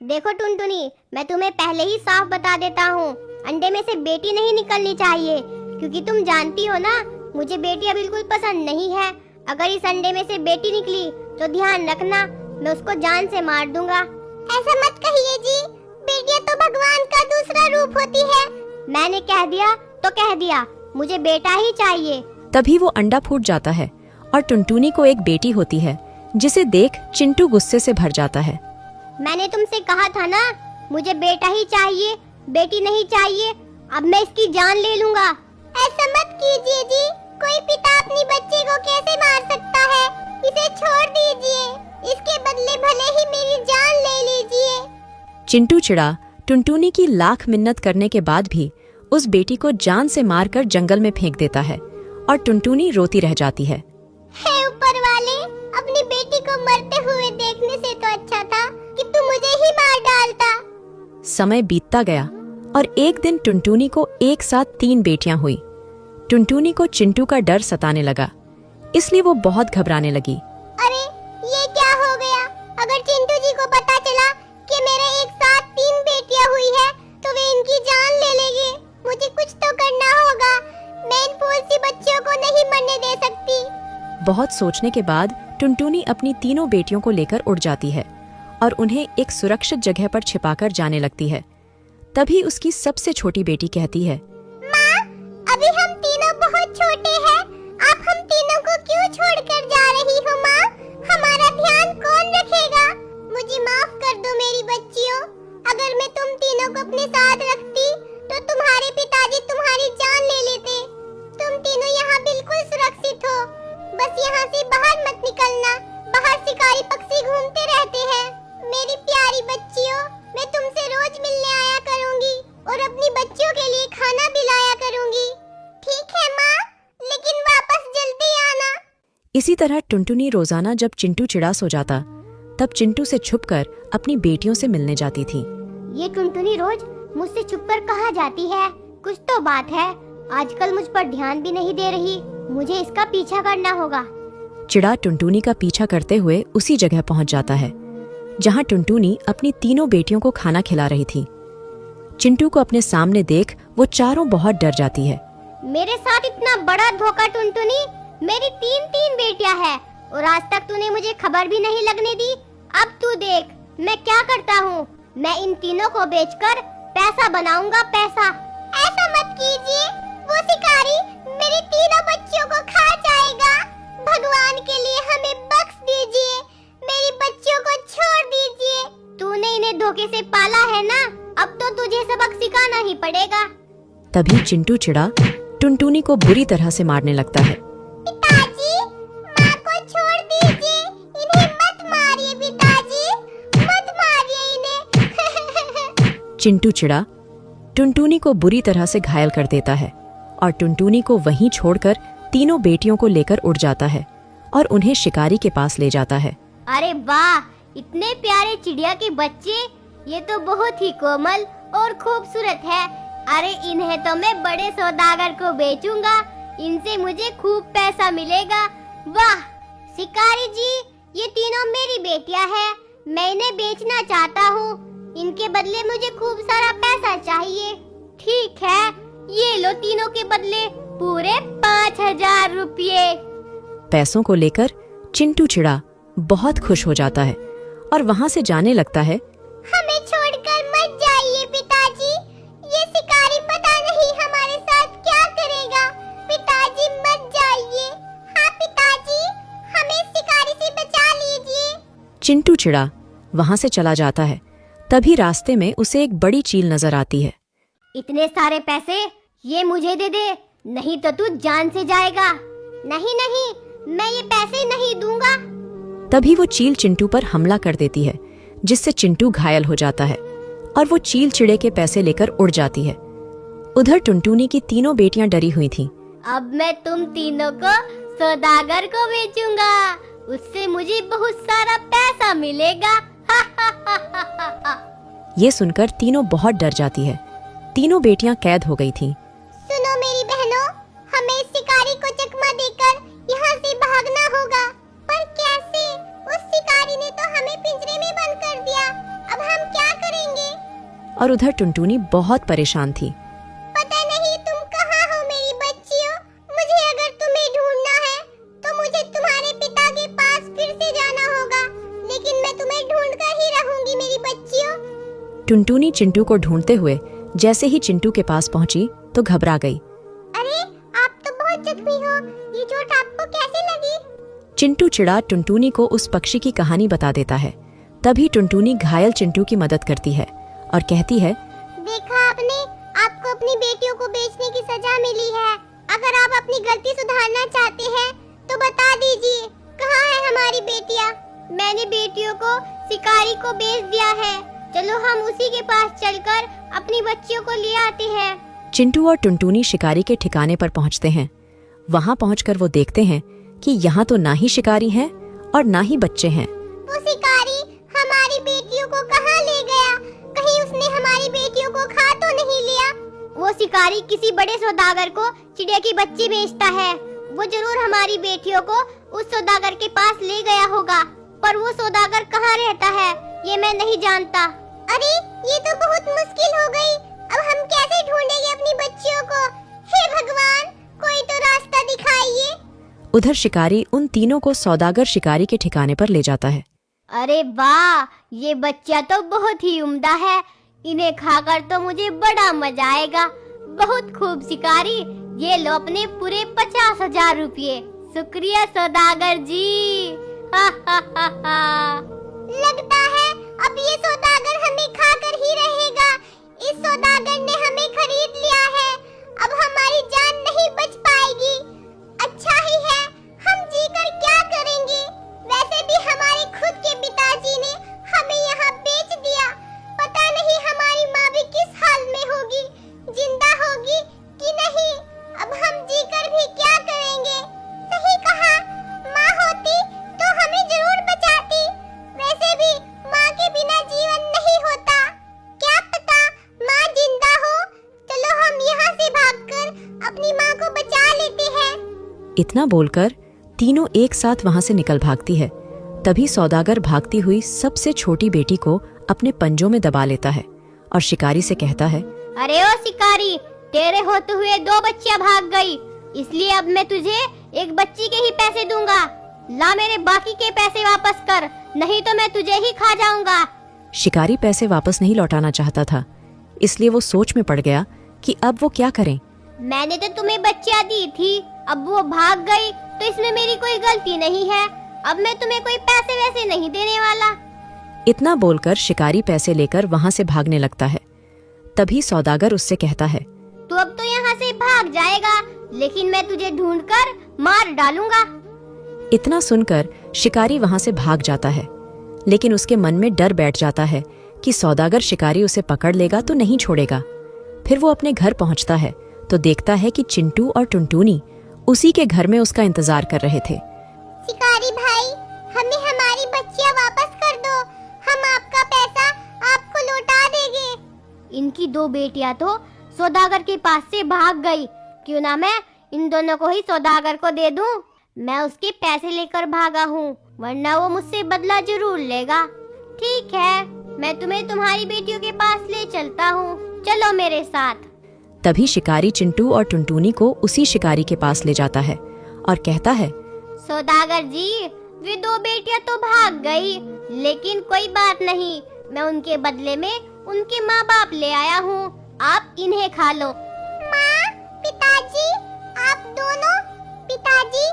देखो टुनटुनी, मैं तुम्हें पहले ही साफ बता देता हूँ, अंडे में से बेटी नहीं निकलनी चाहिए, क्योंकि तुम जानती हो ना, मुझे बेटियां बिल्कुल पसंद नहीं है। अगर इस अंडे में से बेटी निकली तो ध्यान रखना, मैं उसको जान से मार दूंगा। ऐसा मत कहिए जी, बेटियां तो भगवान का दूसरा रूप होती है। मैंने कह दिया तो कह दिया, मुझे बेटा ही चाहिए। तभी वो अंडा फूट जाता है और टुनटुनी को एक बेटी होती है, जिसे देख चिंटू गुस्से से भर जाता है। मैंने तुमसे कहा था ना, मुझे बेटा ही चाहिए, बेटी नहीं चाहिए। अब मैं इसकी जान ले लूंगा। ऐसा मत कीजिए जी, कोई पिता अपनी बच्चे को कैसे मार सकता है? इसे छोड़ दीजिए, इसके बदले भले ही मेरी जान ले लीजिए। चिंटू चिड़ा टुनटुनी की लाख मिन्नत करने के बाद भी उस बेटी को जान से मारकर जंगल में फेंक देता है और टुनटुनी रोती रह जाती है। हे ऊपर वाले, अपनी बेटी को मरते हुए देखने से तो अच्छा था कि तू मुझे ही मार डालता। समय बीतता गया और एक दिन टुनटुनी को एक साथ 3 बेटियां हुई। टुनटुनी को चिंटू का डर सताने लगा, इसलिए वो बहुत घबराने लगी। अरे ये क्या हो गया? अगर चिंटू जी को पता चला कि मेरे एक साथ 3 बेटियां हुई है तो वे इनकी जान ले लेंगे। मुझे कुछ तो करना होगा, मैं इन फूल सी बच्चियों को नहीं मरने दे सकती। बहुत सोचने के बाद टुनटुनी अपनी तीनों बेटियों को लेकर उड़ जाती है और उन्हें एक सुरक्षित जगह पर छिपाकर जाने लगती है। तभी उसकी सबसे छोटी बेटी कहती है, माँ, अभी हम तीनों बहुत छोटे हैं, आप हम तीनों को क्यों छोड़कर जा रही हो माँ? हमारा ध्यान कौन रखेगा? मुझे माफ कर दो मेरी बच्चियों, अगर मैं तुम तीनों को अपने साथ रखती तो तुम्हारे पिताजी तुम्हारी जान ले लेते। तुम तीनों यहाँ बिल्कुल सुरक्षित हो, बस यहाँ से बाहर मत निकलना, बाहर शिकारी पक्षी घूमते रहते हैं। मेरी प्यारी बच्चियों, मैं तुमसे रोज मिलने आया करूंगी और अपनी बच्चियों के लिए खाना भी लाया करूंगी। ठीक है माँ, लेकिन वापस जल्दी आना। इसी तरह टुनटुनी रोजाना जब चिंटू चिड़ा सो जाता, तब चिंटू से छुपकर अपनी बेटियों से मिलने जाती थी। ये टुनटुनी रोज मुझसे छुपकर कहाँ जाती है? कुछ तो बात है, आजकल मुझ पर ध्यान भी नहीं दे रही। मुझे इसका पीछा करना होगा। चिड़ा टुनटुनी का पीछा करते हुए उसी जगह पहुंच जाता है जहां टुनटुनी अपनी तीनों बेटियों को खाना खिला रही थी। चिंटू को अपने सामने देख वो चारों बहुत डर जाती है। मेरे साथ इतना बड़ा धोखा टुनटुनी, मेरी 3 बेटियां हैं और आज तक तूने मुझे खबर भी नहीं लगने दी। अब तू देख मैं क्या करता हूँ, मैं इन तीनों को बेचकर पैसा बनाऊंगा, पैसा। ऐसा मत कीजिए, वो शिकारी मेरी तीनों बच्चियों को खा जाएगा। भगवान के लिए हमें बख्श दीजिए, मेरी बच्चियों को छोड़ दीजिए। तूने इन्हें धोखे से पाला है ना, अब तो तुझे सबक सिखाना ही पड़ेगा। तभी चिंटू चिड़ा टुनटुनी को बुरी तरह से मारने लगता है। पिताजी, माँ को छोड़ दीजिए, इन्हें मत मारिए पिताजी, मत मारिए इन्हें। चिंटू चिड़ा टुनटुनी को बुरी तरह से घायल कर देता है और टुनटुनी को वहीं छोड़कर तीनों बेटियों को लेकर उड़ जाता है और उन्हें शिकारी के पास ले जाता है। अरे वाह, इतने प्यारे चिड़िया के बच्चे, ये तो बहुत ही कोमल और खूबसूरत है। अरे इन्हें तो मैं बड़े सौदागर को बेचूंगा, इनसे मुझे खूब पैसा मिलेगा। वाह शिकारी जी, ये तीनों मेरी बेटियां हैं, मैं इन्हें बेचना चाहता हूँ, इनके बदले मुझे खूब सारा पैसा चाहिए। ठीक है, ये लो तीनों के बदले पूरे 5000 रुपये। पैसों को लेकर चिंटू चिड़ा बहुत खुश हो जाता है और वहाँ से जाने लगता है। हमें छोड़कर मत जाइए पिताजी, ये शिकारी पता नहीं हमारे साथ क्या करेगा। पिताजी मत जाइए। हाँ पिताजी, हमें शिकारी से बचा लीजिए। चिंटू चिड़ा वहाँ से चला जाता है। तभी रास्ते में उसे एक बड़ी चील नजर आती है। इतने सारे पैसे ये मुझे दे दे, नहीं तो तू जान से जाएगा। नहीं नहीं, मैं ये पैसे नहीं दूंगा। तभी वो चील चिंटू पर हमला कर देती है, जिससे चिंटू घायल हो जाता है और वो चील चिड़े के पैसे लेकर उड़ जाती है। उधर टुनटुनी की तीनों बेटियां डरी हुई थीं। अब मैं तुम तीनों को सौदागर को बेचूंगा, उससे मुझे बहुत सारा पैसा मिलेगा। ये सुनकर तीनों बहुत डर जाती है। तीनों बेटियां कैद हो गई थीं। सुनो मेरी बहनों, हमें इस शिकारी को चकमा देकर यहाँ से भागना होगा। पर कैसे? उस शिकारी ने तो हमें पिंजरे में बंद कर दिया। अब हम क्या और उधर टुनटुनी बहुत परेशान थी। पता नहीं तुम कहाँ हो मेरी बच्चियों। मुझे अगर तुम्हें ढूंढना है तो मुझे तुम्हारे पिता के पास फिर से जाना होगा, लेकिन मैं तुम्हें ढूंढ कर ही रहूंगी मेरी बच्चियों। टुनटुनी चिंटू को ढूंढते हुए जैसे ही चिंटू के पास पहुंची तो घबरा गई। अरे आप तो बहुत जख्मी हो, ये चोट आपको कैसे लगी? चिंटू चिढ़ा टुनटुनी को उस पक्षी की कहानी बता देता है। तभी टुनटुनी घायल चिंटू की मदद करती है और कहती है, देखा आपने, आपको अपनी बेटियों को बेचने की सजा मिली है। अगर आप अपनी गलती सुधारना चाहते हैं तो बता दीजिए कहाँ है हमारी बेटियाँ? मैंने बेटियों को शिकारी को बेच दिया है। चलो हम उसी के पास चलकर अपनी बच्चियों को ले आते हैं। चिंटू और टुनटुनी शिकारी के ठिकाने पर पहुंचते हैं। वहां पहुंचकर वो देखते हैं कि यहाँ तो ना ही शिकारी हैं और ना ही बच्चे हैं। वो शिकारी हमारी बेटियों को कहाँ ले गया? कहीं उसने हमारी बेटियों को खा तो नहीं लिया? वो शिकारी किसी बड़े सौदागर को चिड़िया की बच्ची बेचता है। वो जरूर हमारी बेटियों को उस सौदागर के पास ले गया होगा, पर वो सौदागर कहाँ रहता है ये मैं नहीं जानता। अरे ये तो बहुत मुश्किल हो गई। अब हम कैसे ढूंढेंगे अपनी बच्चियों को? हे भगवान, कोई तो रास्ता दिखाइए। उधर शिकारी उन तीनों को सौदागर शिकारी के ठिकाने पर ले जाता है। अरे वाह, ये बच्चा तो बहुत ही उम्दा है। इन्हें खाकर तो मुझे बड़ा मजा आएगा। बहुत खूब शिकारी, ये लो अपने पूरे 50,000 रुपये। शुक्रिया सौदागर जी। हा हा हा हा। लगता है अब ये सौदागर हमें खाकर ही रहेगा। इस सौदागर ने हमें खरीद लिया है। अब हमारी जान नहीं बच पाएगी। अच्छा ही है, हम जीकर क्या करेंगे? वैसे भी हमारे खुद के पिताजी ने हमें यहाँ बेच दिया। पता नहीं हमारी माँ भी किस हाल में होगी, जिंदा होगी कि नहीं। अब हम जीकर भी क्या करेंगे? सही कहा, माँ होती तो हमें जरूर बचाती। वैसे भी माँ के बिना जीवन नहीं होता। क्या पता माँ जिंदा हो। चलो हम यहाँ से भागकर अपनी माँ को बचा लेते हैं। इतना बोलकर तीनों एक साथ वहां से निकल भागती है। तभी सौदागर भागती हुई सबसे छोटी बेटी को अपने पंजों में दबा लेता है और शिकारी से कहता है, अरे ओ शिकारी, तेरे होते हुए 2 बच्चियां भाग गई, इसलिए अब मैं तुझे एक बच्ची के ही पैसे दूंगा। ला मेरे बाकी के पैसे वापस कर, नहीं तो मैं तुझे ही खा जाऊंगा। शिकारी पैसे वापस नहीं लौटाना चाहता था, इसलिए वो सोच में पड़ गया कि अब वो क्या करें। मैंने तो तुम्हें बच्चियां दी थी, अब वो भाग गई तो इसमें मेरी कोई गलती नहीं है। अब मैं तुम्हें कोई पैसे वैसे नहीं देने वाला। इतना बोलकर शिकारी पैसे लेकर वहां से भागने लगता है। तभी सौदागर उससे कहता है, तू अब तो यहाँ से भाग जाएगा, लेकिन मैं तुझे ढूंढकर मार डालूंगा। इतना सुनकर शिकारी वहां से भाग जाता है, लेकिन उसके मन में डर बैठ जाता है कि सौदागर शिकारी उसे पकड़ लेगा तो नहीं छोड़ेगा। फिर वो अपने घर पहुंचता है तो देखता है कि चिंटू और टुनटुनी उसी के घर में उसका इंतजार कर रहे थे। शिकारी भाई, हमें हमारी बच्चियां वापस कर दो, हम आपका पैसा आपको लौटा देंगे। इनकी 2 बेटियां तो सौदागर के पास से भाग गई। क्यों ना मैं इन दोनों को ही सौदागर को दे दूं? मैं उसके पैसे लेकर भागा हूँ, वरना वो मुझसे बदला जरूर लेगा। ठीक है, मैं तुम्हें तुम्हारी बेटियों के पास ले चलता हूँ, चलो मेरे साथ। तभी शिकारी चिंटू और टुनटुनी को उसी शिकारी के पास ले जाता है और कहता है, सौदागर जी, वे 2 बेटियां तो भाग गई, लेकिन कोई बात नहीं, मैं उनके बदले में उनके माँ बाप ले आया हूँ। आप इन्हें खा लो। माँ, पिताजी, आप दोनों। पिताजी,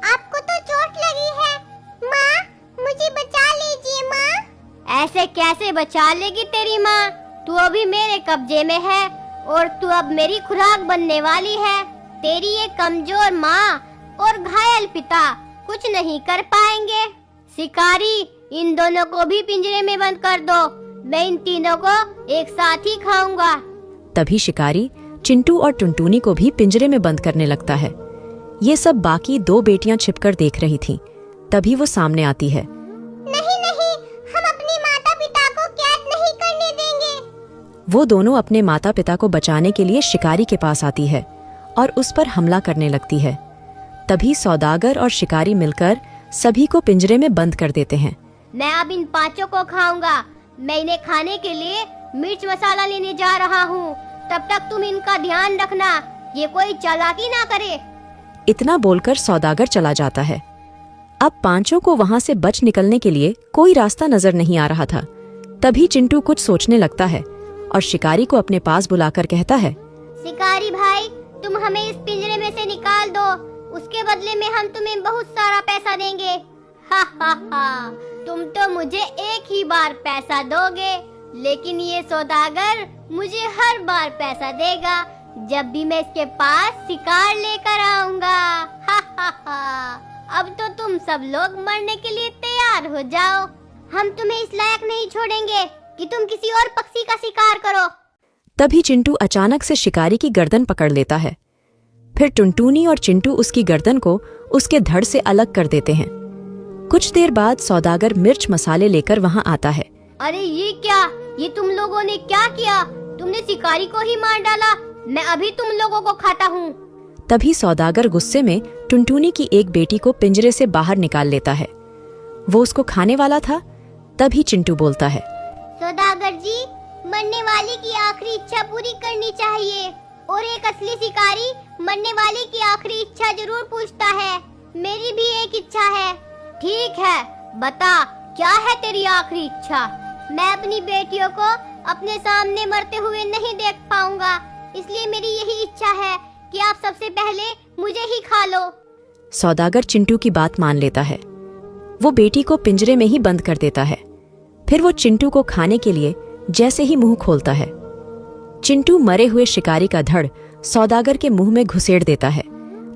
आपको तो चोट लगी है। माँ, मुझे बचा लीजिए माँ। ऐसे कैसे बचा लेगी तेरी माँ? तू अभी मेरे कब्जे में है और तू अब मेरी खुराक बनने वाली है। तेरी ये कमजोर माँ और घायल पिता कुछ नहीं कर पाएंगे। शिकारी, इन दोनों को भी पिंजरे में बंद कर दो, मैं इन तीनों को एक साथ ही खाऊंगा। तभी शिकारी चिंटू और टुनटुनी को भी पिंजरे में बंद करने लगता है। ये सब बाकी 2 बेटियां छिपकर देख रही थीं। तभी वो सामने आती है। नहीं नहीं, हम अपने माता पिता को कैद नहीं करने देंगे। वो दोनों अपने माता पिता को बचाने के लिए शिकारी के पास आती है और उस पर हमला करने लगती है। तभी सौदागर और शिकारी मिलकर सभी को पिंजरे में बंद कर देते हैं। मैं अब इन 5 को खाऊंगा। मैं इन्हें खाने के लिए मिर्च मसाला लेने जा रहा हूँ, तब तक तुम इनका ध्यान रखना, ये कोई चालाकी ना करे। इतना बोलकर सौदागर चला जाता है। अब पांचों को वहां से बच निकलने के लिए कोई रास्ता नजर नहीं आ रहा था। तभी चिंटू कुछ सोचने लगता है और शिकारी को अपने पास बुलाकर कहता है, शिकारी भाई, तुम हमें इस पिंजरे में से निकाल दो, उसके बदले में हम तुम्हें बहुत सारा पैसा देंगे। हा हा हा, तुम तो मुझे एक ही बार पैसा दोगे, लेकिन ये सौदागर मुझे हर बार पैसा देगा जब भी मैं इसके पास शिकार लेकर आऊंगा। हा हा हा, अब तो तुम सब लोग मरने के लिए तैयार हो जाओ। हम तुम्हें इस लायक नहीं छोड़ेंगे कि तुम किसी और पक्षी का शिकार करो। तभी चिंटू अचानक से शिकारी की गर्दन पकड़ लेता है। फिर टुनटुनी और चिंटू उसकी गर्दन को उसके धड़ से अलग कर देते हैं। कुछ देर बाद सौदागर मिर्च मसाले लेकर वहां आता है। अरे ये क्या, ये तुम लोगों ने क्या किया? तुमने शिकारी को ही मार डाला। मैं अभी तुम लोगों को खाता हूँ। तभी सौदागर गुस्से में टुनटुनी की एक बेटी को पिंजरे से बाहर निकाल लेता है। वो उसको खाने वाला था। तभी चिंटू बोलता है, सौदागर जी, मरने वाले की आखिरी इच्छा पूरी करनी चाहिए, और एक असली शिकारी मरने वाले की आखिरी इच्छा जरूर पूछता है। मेरी भी एक इच्छा है। ठीक है, बता क्या है तेरी आखिरी इच्छा? मैं अपनी बेटियों को अपने सामने मरते हुए नहीं देख पाऊंगा, इसलिए मेरी यही इच्छा है कि आप सबसे पहले मुझे ही खा लो। सौदागर चिंटू की बात मान लेता है। वो बेटी को पिंजरे में ही बंद कर देता है। फिर वो चिंटू को खाने के लिए जैसे ही मुंह खोलता है, चिंटू मरे हुए शिकारी का धड़ सौदागर के मुंह में घुसेड़ देता है,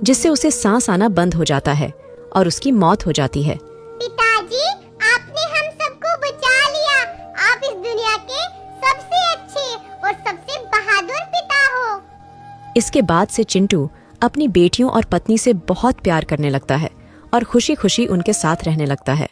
जिससे उसे सांस आना बंद हो जाता है और उसकी मौत हो जाती है। पिताजी, आपने हम सबको बचा लिया। आप इस दुनिया के सबसे अच्छे और सबसे बहादुर पिता हो। इसके बाद से चिंटू अपनी बेटियों और पत्नी से बहुत प्यार करने लगता है और खुशी खुशी उनके साथ रहने लगता है।